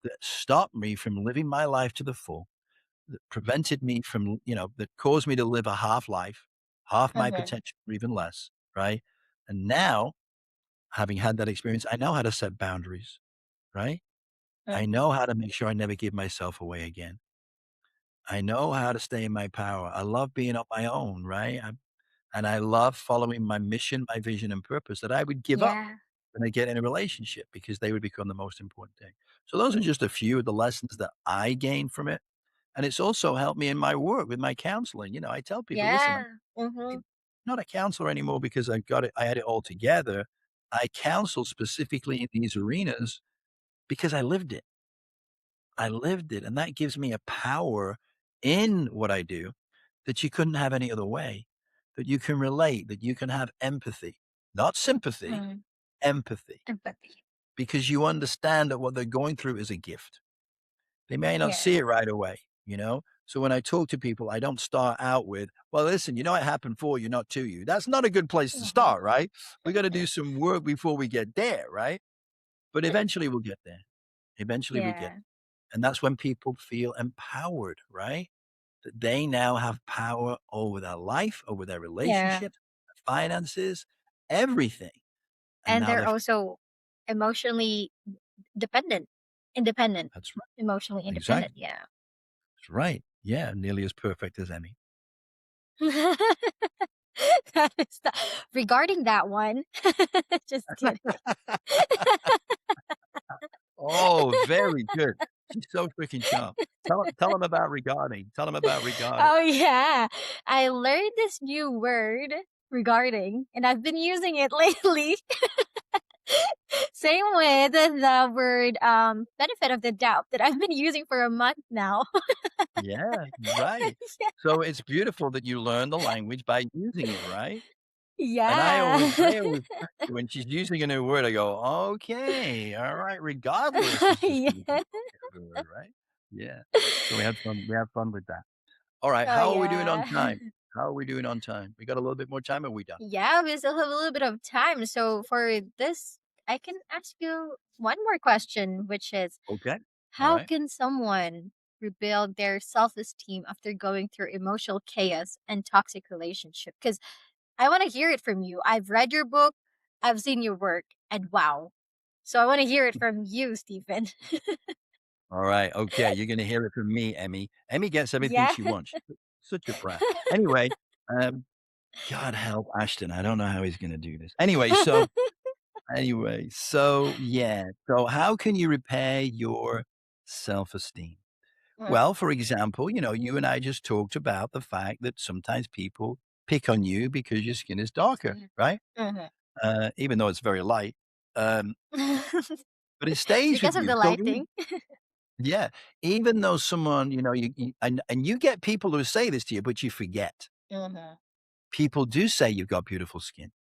that stopped me from living my life to the full, that prevented me from, that caused me to live a half life, half my Mhm. potential, or even less, right? And now, having had that experience, I know how to set boundaries, right? I Mhm. know how to make sure I never give myself away again. I know how to stay in my power. I love being on my own, right? And I love following my mission, my vision, and purpose that I would give up Yeah. when I get in a relationship because they would become the most important thing. So those are just a few of the lessons that I gained from it. And it's also helped me in my work with my counseling. I tell people, listen, Yeah. Mhm. I'm not a counselor anymore because I had it all together. I counsel specifically in these arenas because I lived it. I lived it. And that gives me a power in what I do that you couldn't have any other way, that you can relate, that you can have empathy, not sympathy, Mm. empathy, Empathy. because you understand that what they're going through is a gift. They may not see Yeah. it right away. So when I talk to people, I don't start out with, well, listen, it happened for you, not to you. That's not a good place to Mhm. start, right? We got to do some work before we get there, right? But eventually we'll get there. Eventually we get, Yeah. and that's when people feel empowered, right? That they now have power over their life, over their Yeah. relationships, finances, everything. And And now they're they're also emotionally dependent, independent, that's right. emotionally independent. Exactly. Yeah. That's right. Yeah, nearly as perfect as Emmy. That is regarding that one. Just kidding. Oh, very good. She's so freaking sharp. Tell him about regarding. Tell him about regarding. Oh yeah, I learned this new word regarding, and I've been using it lately. Same with the word benefit of the doubt that I've been using for a month now. Yeah, right. So it's beautiful that you learn the language by using it, right? And I always Yeah. I always when she's using a new word, I go, "Okay, all right, regardless is just a Yeah. good word, right?" Yeah. So we have fun with that. Alright, Oh how are we doing on yeah. time? How are we doing on time? We got a little bit more time, or are we done? Yeah, we still have a little bit of time. So for this, I can ask you one more question, which is Okay. how Alright. can someone rebuild their self-esteem after going through emotional chaos and toxic relationship? Because I want to hear it from you. I've read your book, I've seen your work, and wow. So I want to hear it from you, Stephen. All right. Okay. You're going to hear it from me, Emmy. Emmy gets everything Yeah. she wants. She's such a brat. Anyway, um, God help Ashton. I don't know how he's going to do this. Anyway, yeah. So how can you repair your self-esteem? Well, Mhm, for example, you and I just talked about the fact that sometimes people pick on you because your skin is darker, mhm, right? mhm. Even though it's very light, but it It's stays with because of you. the lighting. Yeah, even though someone, and you get people who say this to you, but you forget. Mhm, People do say you've got beautiful skin.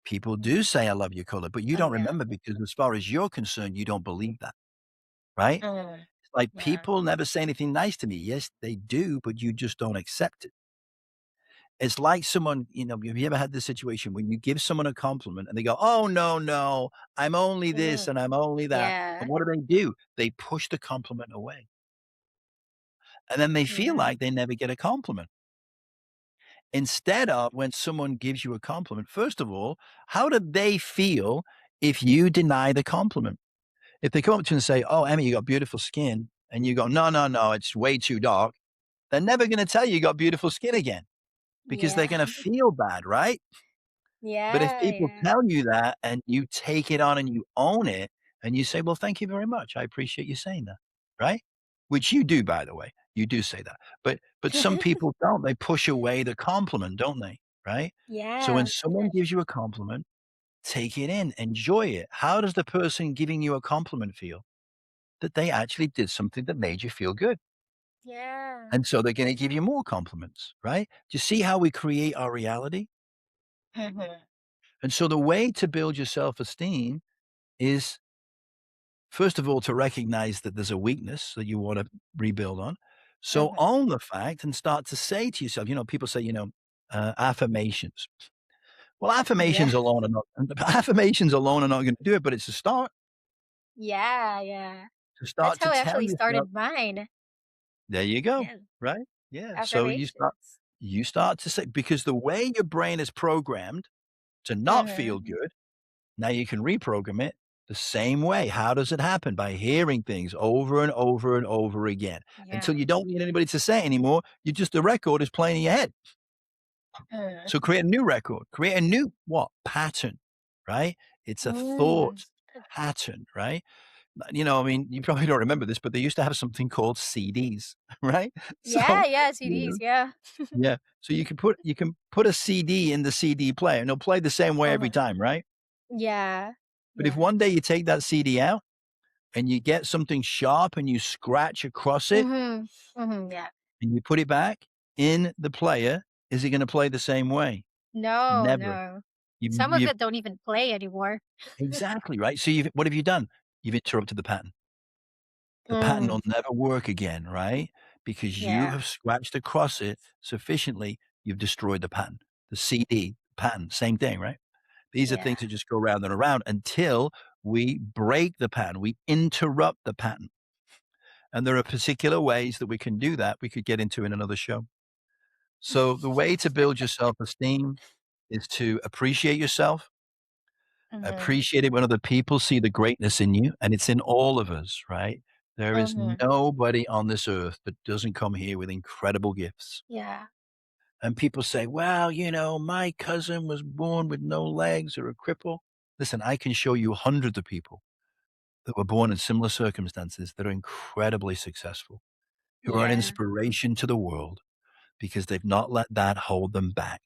People do mhm. say, "I love your color," but you Oh, don't yeah. remember because as far as you're concerned, you don't believe that, right? Mm, It's like yeah. people never say anything nice to me. Yes, they do, but you just don't accept it. It's like someone, have you ever had this situation when you give someone a compliment and they go, "Oh, no, no, I'm only this Mhm. and I'm only that." And Yeah. what do? They push the compliment away. And then they feel Yeah. like they never get a compliment. Instead of when someone gives you a compliment, first of all, how do they feel if you deny the compliment? If they come up to you and say, "Oh, Emmy, you got beautiful skin," and you go, "No, no, no, it's way too dark," they're never going to tell you got beautiful skin again because they're Yeah. going to feel bad, right? But if Yeah, people yeah. tell you that and you take it on and you own it and you say, "Well, thank you very much. I appreciate you saying that." Right? Which you do, by the way. You do say that. But some people don't. They push away the compliment, don't they? Right? So when Yeah. someone gives you a compliment, take it in, enjoy it. How does the person giving you a compliment feel? That they actually did something that made you feel good. Yeah. And so they're going to give you more compliments, right? Do you see how we create our reality? Mhm, And so the way to build your self-esteem is, first of all, to recognize that there's a weakness that you want to rebuild on. So mhm. own the fact and start to say to yourself, people say, affirmations. Well, Yeah. affirmations alone are not going to do it, but it's a start Yeah, yeah. to That's start to how I tell actually yourself, started mine. there you go. Yeah, Right. Yeah. So affirmations. you start to say, because the way your brain is programmed to not feel Mhm. good, now you can reprogram it the same way. How does it happen? By hearing things over and over and over again until Yeah. you don't need anybody to say it anymore. The record is playing in your head. Mm. So create a new record, create a new what? Pattern, right? It's a Mm. thought pattern, right? I mean, you probably don't remember this, but they used to have something called CDs, right? Yeah, So, yeah, you CDs, know, yeah. yeah. So you can put a CD in the CD player and it'll play the same way every Uh-huh. time, right? Yeah. But if Yeah. one day you take that CD out and you get something sharp and you scratch across it Mhm. Mhm, yeah. and you put it back in the player, is it gonna play the same way? No, Never. no. Some of You've it don't even play anymore. exactly, right? So what have you done? You've interrupted the pattern. The pattern Mm. will never work again, right? Because you Yeah. have scratched across it sufficiently, you've destroyed the pattern. The CD pattern, same thing, right? These are Yeah. things that just go round and around until we break the pattern, we interrupt the pattern. And there are particular ways that we can do that we could get into in another show. So the way to build your self-esteem is to appreciate yourself, Mhm. appreciate it when other people see the greatness in you, and it's in all of us, right? There is Mhm. nobody on this earth that doesn't come here with incredible gifts. Yeah. And people say, well, my cousin was born with no legs or a cripple. Listen, I can show you hundreds of people that were born in similar circumstances that are incredibly successful, who are an Yeah. inspiration to the world because they've not let that hold them back,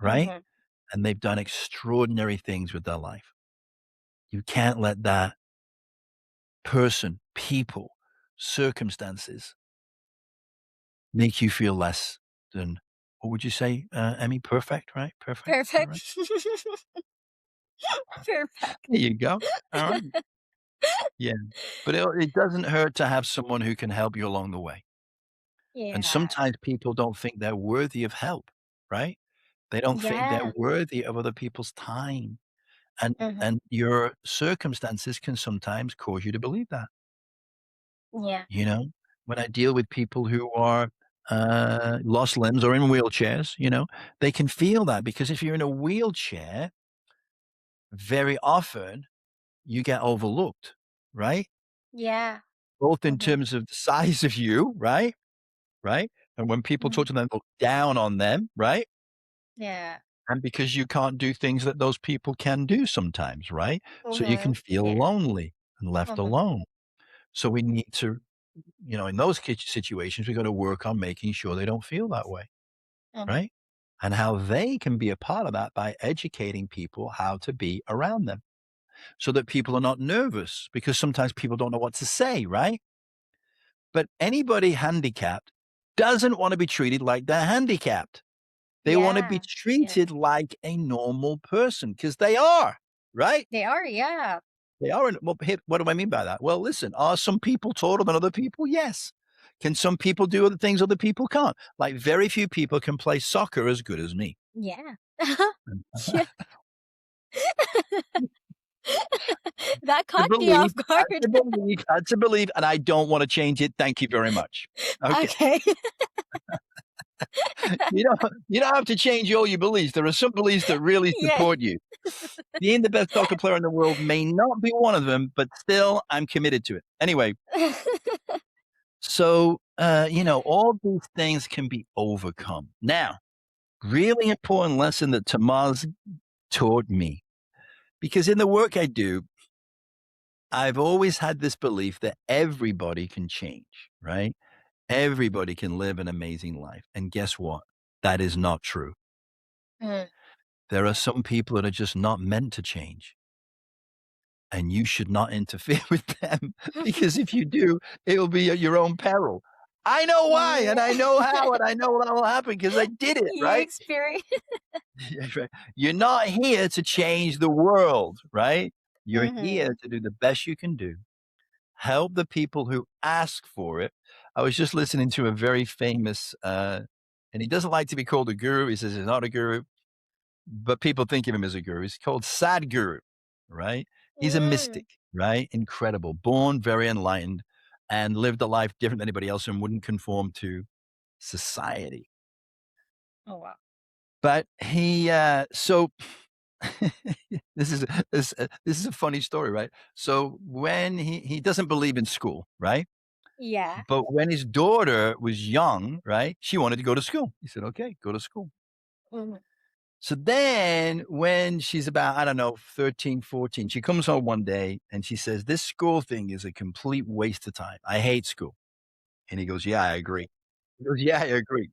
right? Mhm. And they've done extraordinary things with their life. You can't let that person, people, circumstances make you feel less than, what would you say, Emmy? Perfect, right? Perfect. Is that right? Perfect. Perfect. There you go. All right. Yeah. But it doesn't hurt to have someone who can help you along the way. And Yeah. sometimes people don't think they're worthy of help, right? They don't think they're Yeah. worthy of other people's time. And Mhm. and your circumstances can sometimes cause you to believe that, Yeah. you know? when I deal with people who are lost limbs or in wheelchairs, they can feel that because if you're in a wheelchair, very often you get overlooked, right? Yeah. Both in Mm-hmm. terms of the size of you, right? Right. And when people Mm-hmm. talk to them, look down on them, right? Yeah. And because you can't do things that those people can do sometimes, right? So you Mm-hmm. can feel Yeah. lonely and left Mm-hmm. alone. So we need to, in those situations, we got to work on making sure they don't feel that way, Mm-hmm. right? And how they can be a part of that by educating people how to be around them so that people are not nervous because sometimes people don't know what to say, right? But anybody handicapped doesn't want to be treated like they're handicapped. They want to be Yeah. Yeah. treated like a normal person because they are, right? They are. Yeah. They are. Well, what do I mean by that? Well, listen, are some people taller than other people? Yes. Can some people do other things other people can't? Like very few people can play soccer as good as me. Yeah. Yeah. That To caught me believe, off guard. had to believe, and I don't want to change it. Thank you very much. Okay. Okay. You don't have to change all your beliefs. There are some beliefs that really Yeah. support you. Being the best soccer player in the world may not be one of them, but still, I'm committed to it. Anyway, so, all these things can be overcome. Now, really important lesson that Tomas taught me, because in the work I do, I've always had this belief that everybody can change, right? Everybody can live an amazing life. And guess what? That is not true. Mm. There are some people that are just not meant to change. And you should not interfere with them because if you do, it'll be at your own peril. I know why, and Yeah. I know how, and I know what will happen because I did it, You right? experience. That's right. You're not here to change the world, right? You're Mm-hmm. here to do the best you can do. Help the people who ask for it. I was just listening to a very famous, and he doesn't like to be called a guru. He says he's not a guru, but people think of him as a guru. He's called Sadhguru, right? He's a Mm. mystic, right? Incredible. Born very enlightened and lived a life different than anybody else and wouldn't conform to society. Oh wow. But so this is a funny story, right? So when he doesn't believe in school, right? Yeah. But when his daughter was young, right? She wanted to go to school. He said, "Okay, go to school." Mm-hmm. So then when she's about, I don't know, 13, 14, she comes home one day and she says, "This school thing is a complete waste of time. I hate school." And he goes, "Yeah, I agree." He goes, "Yeah, I agree."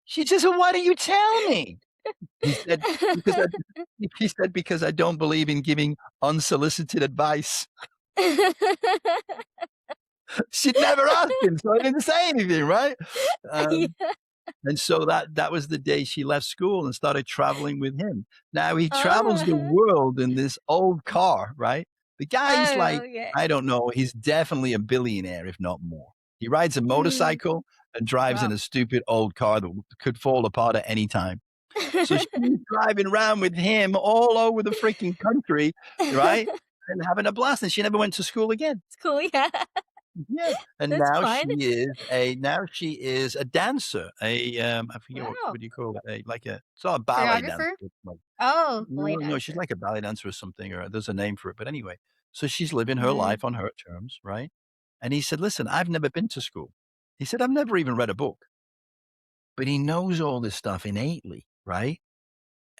She says, "Well, why don't you tell me?" He said, "Because I," he said, "Because I don't believe in giving unsolicited advice." She'd never asked him, so I didn't say anything, right? Um, Yeah. and so that was the day she left school and started traveling with him. Now he travels the Oh. world in this old car, right? The guy's Oh. like, Okay. I don't know, he's definitely a billionaire, if not more. He rides a Mm. motorcycle and drives in Wow. a stupid old car that could fall apart at any time. So she's driving around with him all over the freaking country, right? And having a blast. And she never went to school again. It's cool. Yeah. Yeah, and That's fun. now she is a dancer, I forget what Wow. do you call it? It's not a ballet dancer, Choreographer. it's like Oh, no, ballet no, she's dancer. like a ballet dancer or something, or there's a name for it, but anyway, so she's living her Mm. life on her terms, right? And he said, "Listen, I've never been to school." He said, "I've never even read a book." But he knows all this stuff innately, right?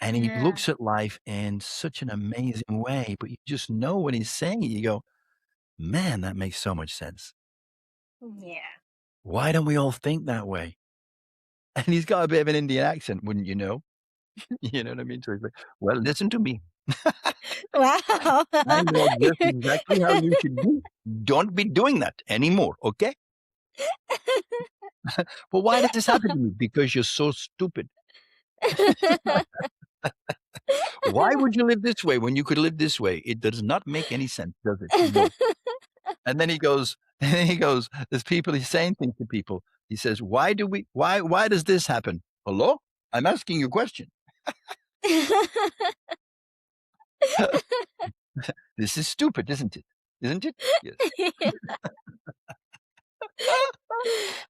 And he Yeah. looks at life in such an amazing way, but you just know when he's saying it, you go, "Man, that makes so much sense. Yeah. Why don't we all think that way?" And he's got a bit of an Indian accent, wouldn't you know? You know what I mean? So he's like, "Well, listen to me. Wow. I know just exactly how you should do. Don't be doing that anymore, okay? Well, why does this happen to me? Because you're so stupid. Why would you live this way when you could live this way? It does not make any sense, does it? No." And then he goes, there's people, he's saying things to people. He says, why does this happen? Hello? I'm asking you a question. This is stupid, isn't it? Isn't it? Yes.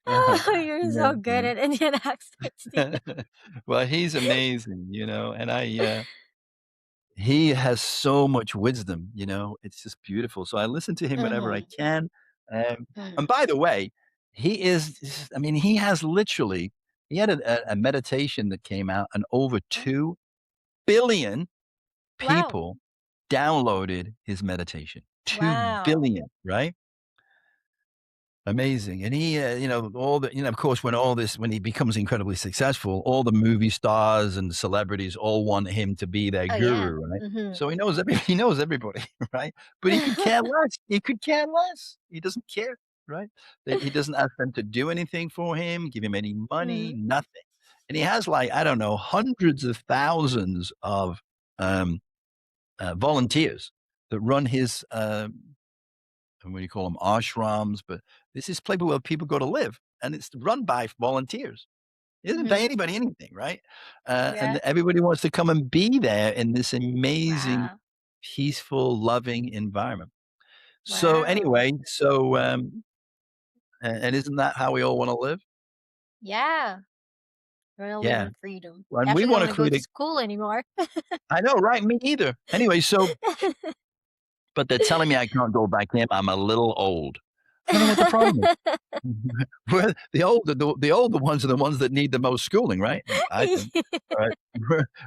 Oh, you're Yeah, so good at Indian accent, Steve. yeah. Well, he's amazing, and he has so much wisdom, it's just beautiful. So I listen to him whenever I Mhm, can. And mhm, by the way, I mean, he had a meditation that came out, and over mhm. 2 billion Wow, people downloaded his meditation. 2 wow. billion, right? Amazing. And he, of course, when he becomes incredibly successful, all the movie stars and celebrities all want him to be their Oh, yeah. guru, right? Mhm. So he knows everybody, right? But he could care less. He could care less. He doesn't care, right? He doesn't ask them to do anything for him, give him any money, Mhm, nothing. And he has, like, I don't know, hundreds of thousands of um, volunteers that run his and what do you call them, ashrams, but this is place where people go to live, and it's run by volunteers. It doesn't pay mhm. anybody anything, right? And Yeah. everybody wants to come and be there in this amazing, Wow, peaceful, loving environment. So wow. anyway, and isn't that how we all want to live? Yeah, we're gonna live Yeah, in freedom. and we Actually don't want to wanna go create to a. school anymore. I know, right? Me either. Anyway, but they're telling me I can't go back in. I'm a little old. I don't know what the problem is. We're the older ones are the ones that need the most schooling, right? I think, right?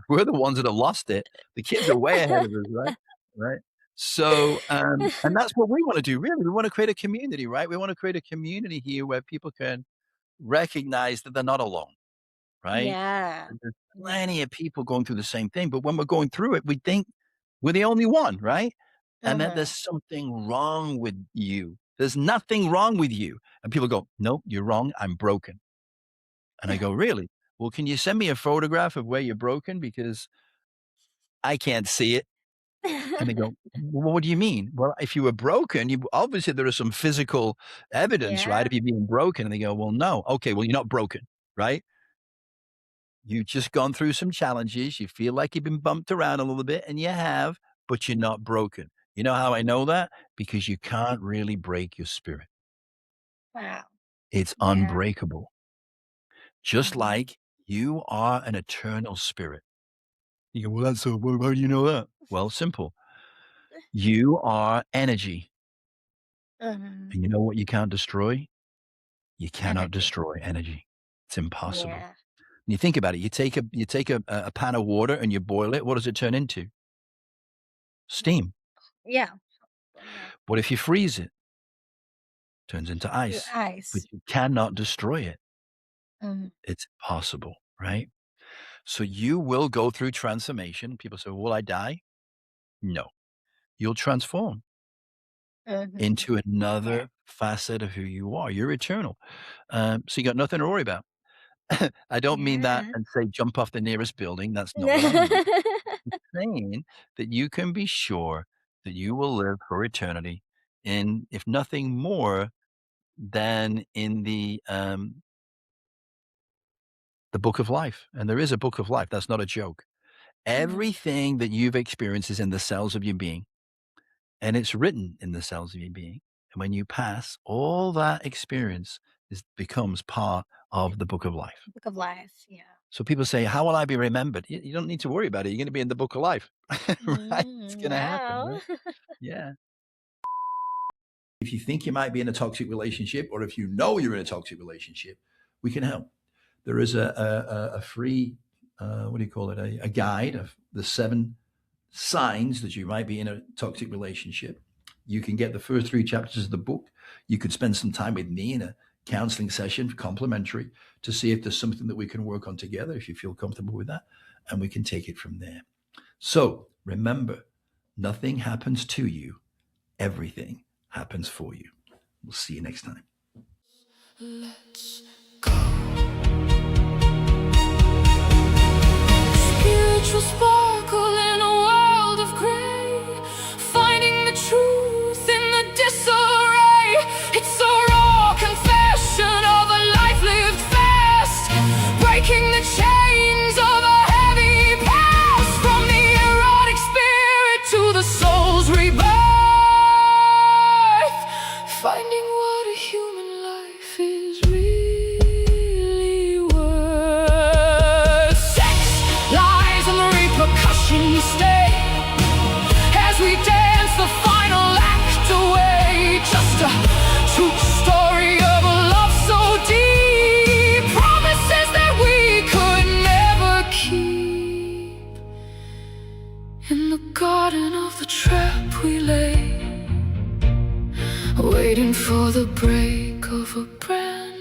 We're the ones that have lost it. The kids are way ahead of us, right? Right? So, and that's what we wanna do, really. We wanna create a community, right? We wanna create a community here where people can recognize that they're not alone, right? Yeah. There's Yeah. plenty of people going through the same thing, but when we're going through it, we think we're the only one, right? And that there's Mhm. something wrong with you. There's nothing wrong with you. And people go, "Nope, you're wrong. I'm broken." And I go, "Really? Well, can you send me a photograph of where you're broken? Because I can't see it." And they go, "Well, what do you mean?" "Well, if you were broken, you obviously there is some physical evidence, right, Yeah. of you being broken." And they go, "Well, no." "Okay, well, you're not broken, right? You've just gone through some challenges. You feel like you've been bumped around a little bit, and you have, but you're not broken." You know how I know that? Because you can't really break your spirit. Wow. It's Yeah. unbreakable. Just Mhm. like you are an eternal spirit. You go, "Well, that's so well, how do you know that?" Well, simple. You are energy, Mhm. and you know what you can't destroy? You cannot Energy. destroy energy. It's impossible. Yeah. And you think about it, you take a pan of water and you boil it, what does it turn into? Steam. Yeah. Yeah. What if you freeze it? Turns into Your ice, but eyes. you cannot destroy it. Mhm. It's possible, right? So you will go through transformation. People say, "Will I die?" No. You'll transform Mhm. into Yeah. another facet of who you are. You're eternal. So you got nothing to worry about. I don't mean that Yeah. and say jump off the nearest building. That's not what I mean. Saying that you can be sure that you will live for eternity in, if nothing more than in the book of life. And there is a book of life. That's not a joke. Mhm. Everything that you've experienced is in the cells of your being, and it's written in the cells of your being. And when you pass, all that experience becomes part of the book of life. Book of Life. Yeah. So people say, "How will I be remembered?" You don't need to worry about it. You're going to be in the book of life, right? It's Mm, going to happen, wow. right? Yeah. If you think you might be in a toxic relationship, or if you know you're in a toxic relationship, we can help. There is a free, what do you call it? A guide of the 7 signs that you might be in a toxic relationship. You can get the first 3 chapters of the book. You could spend some time with me in a counseling session, complimentary, to see if there's something that we can work on together, if you feel comfortable with that, and we can take it from there. So remember, nothing happens to you, everything happens for you. We'll see you next time. Let's go. Spiritual sparkle in a world of gray, finding the truth in the disarray. It's a raw confession of a life lived fast, breaking the chains of a heavy past, from the erotic spirit to the soul's rebirth, finding what a human life True story of a love so deep, promises that we could never keep. In the garden of the trap we lay, waiting for the break of a brand